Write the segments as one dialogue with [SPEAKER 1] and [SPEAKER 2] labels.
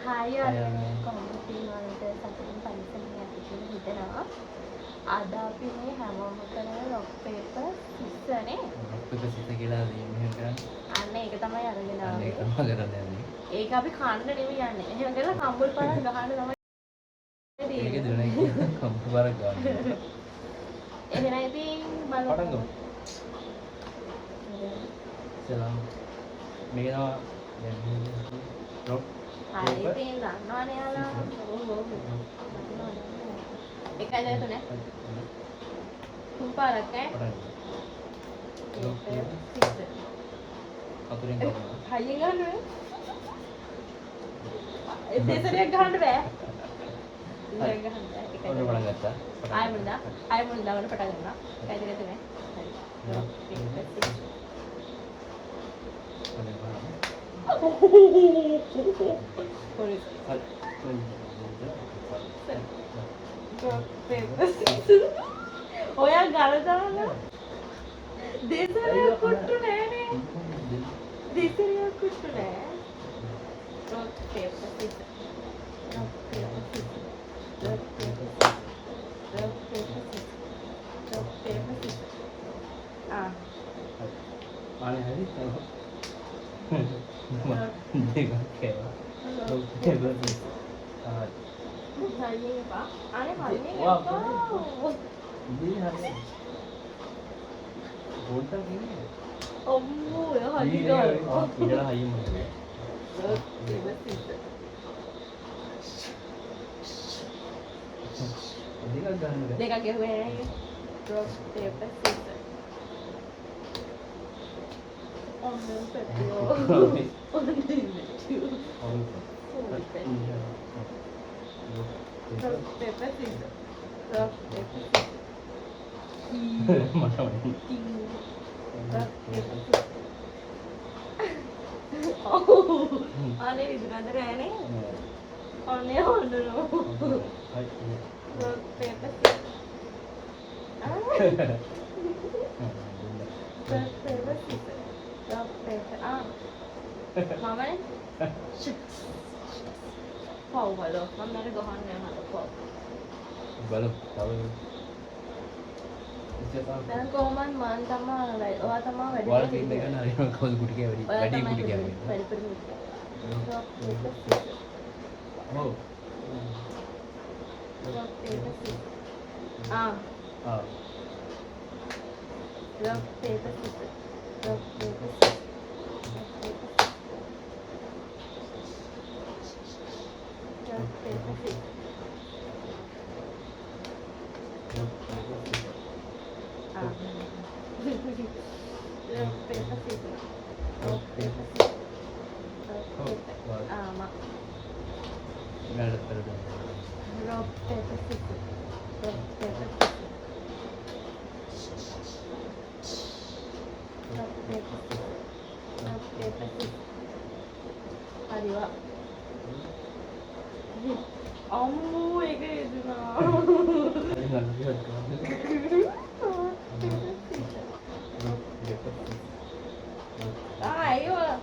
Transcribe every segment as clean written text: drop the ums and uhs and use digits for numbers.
[SPEAKER 1] Hi අනේ කොම්පිටින් වලට සතුටින් පරිස්සමෙන් යන්න කියලා හිතනවා. අද අපි මේ හැමෝම කරන ලොක් පේපර් සිස්සනේ. ලොක් පේපර් සිස්ස කියලා මෙහෙම කරන්නේ. අන්න ඒක තමයි අරගෙන ආවේ. ඒක තමයි කරන්නේ. ඒක අපි කන්න නෙමෙයි යන්නේ. එහෙම කරලා කම්බල් පාරක් ගහන්න තමයි. ඒක දෙන්නේ කම්බල් පාරක් ගන්න. එහෙනම් ඉතින් බලමු. පටන් ගමු. සලාම්. මේක තමයි දැන් ලොක් හරි ඉතින් දන්නවනේ යාලා. ඔව්. එකයි දෙක තුනේ. තුන් පාරක් ඈ. අතුරින් ගන්න. හයියෙන් ගන්න බෑ. ඒ දෙතරයක් ගහන්න බෑ. ඉතින් ගහන්න බෑ. එකයි. ඔන්න පටන් ගත්තා. ආයෙ මුලින්ද වල පටන් ගන්නවා. එකයි දෙක තුනේ. හරි. ඔයා ගල දාලා දෙසරියක් කුට්ටු නෑනේ. දෙසරියක් කුට්ටු නෑ. රොක් පේපර් සිස්. රොක් පේපර් සිස්. රොක් පේපර් සිස්. රොක් පේපර් සිස්. රොක් පේපර් සිස්. ආනේ හරි. දෙක කේවා. රොක් පේපර් සිස්. හරිය බා. අනේ හරිය. ඉතින් හරිය. බෝල්ටා කියන්නේ. අම්මෝ එයා හරිය ගානවා. ඉතලා හයිය මොකද? දෙකක් ගන්න. දෙකක් ගෙහුවේ නෑ. රොක් පේපර් සිස්. ඔන්න පෙට්ටියෝ. ඔන්න ඉන්නේ. Rock, paper, scissors. Rock, paper, scissors. Rock, paper, scissors. Oh, අනේ විදුගන්ධ රෑනේ. ඔන්නේ හොඳනෝ. Rock, paper, scissors. Rock, paper, scissors. Rock, paper. මමනේ. පව් බලෝ මම මට ගහන්න යනවා පව් බලෝ තව දැන් කොහොමද මන් තමයි ඔයා තමයි වැඩි ඔයා ටීම් එක ගන්න හරියම කවුද කුටි කෑ වැඩි කුටි කෑ වැඩි පරිදි ඔව් rock paper scissors rock paper scissors rock paper scissors rock paper scissors rock paper scissors rock paper mak rock paper scissors rock paper scissors rock paper scissors hadi wa අම්මෝ ඒක එදුනා අයියෝ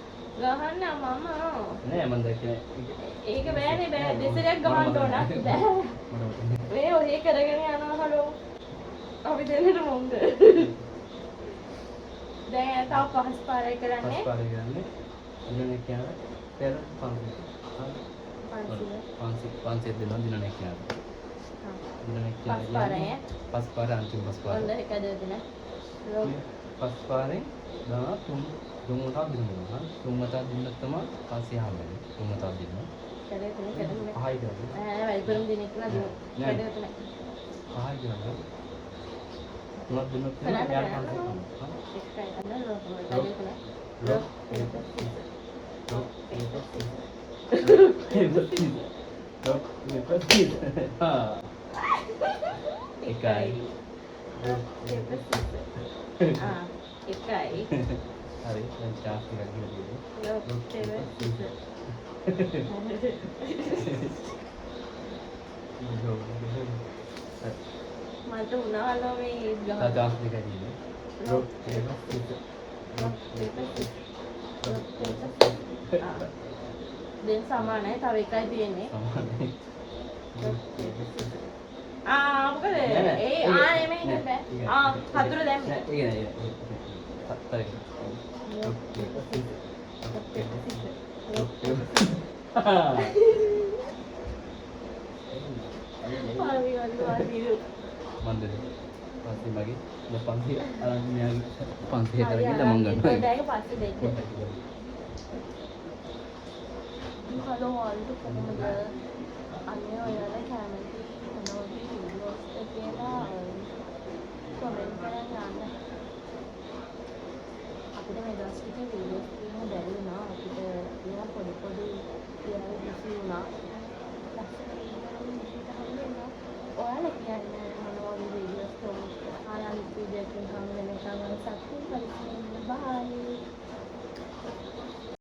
[SPEAKER 1] ගහන්න මම නෑ මම දැක්කේ ඒක බෑනේ බෑ දෙසරයක් ගහන්න ඕන බෑ මේ ඔය කරගෙන යනවා හලෝ අපි දෙන්නට මොන්ද දැන් තව පහස් පාරයි කරන්නේ පහස් පාරයි කරන්නේ ඉන්නේ කියන්නේ පෙර 500 දෙනවා දිනන එක යාර. දිනන එක යාර. පස් පාරේ අන්තිම පස් පාර. ඔන්න එක දෙන්න. පස් පාරේ දා තුන් වටා දිනනවා. තුන් වටා දිනනත් තමයි 500 හම්බෙන්නේ. තුන් වටා දිනනවා. කඩේ තුන කඩේ. ආයි කරන්නේ. වැඩි පෙරම් දින එක නේද? කඩේ තුන. ආයි කරන්නේ. තුනක් දිනනත් තමයි යාර 500 හම්බෙන්නේ. එකයි අන්න රොක් කඩේ තුන. රොක් පේපර් සිසර්. රොක් පේපර් සිසර්. එකයි එකයි හරි දැන් චාස් එකක් ගිහලා මට උනාලෝ මේ ගහ චාස් දෙකක් ගිහලා රොක් පේපර් සිසර්
[SPEAKER 2] දැන් සමානයි. තව එකයි තියෙන්නේ.
[SPEAKER 1] සමානයි.
[SPEAKER 2] මොකද ඒ නෙමෙයි නේද? හතුර දැම්මේ.
[SPEAKER 1] ඒක නෑ ඒක. හතරේ. මන්ද පස්සේ මගේ පන්සිය අරන් මෙයාගේ 500 කට ගිහලා මං ගන්නවා.
[SPEAKER 2] ඒක පස්සේ දෙන්න. හලෝ ඔයාලට කොහොමද? අනේ ඔයාලා කැමති මොනවද වීඩියෝස් කියලා කමෙන්ට් කරන්න යන්න. අපිට මේ දවස් ටිකේ වීඩියෝස් තියෙන බැරි වුණා. අපිට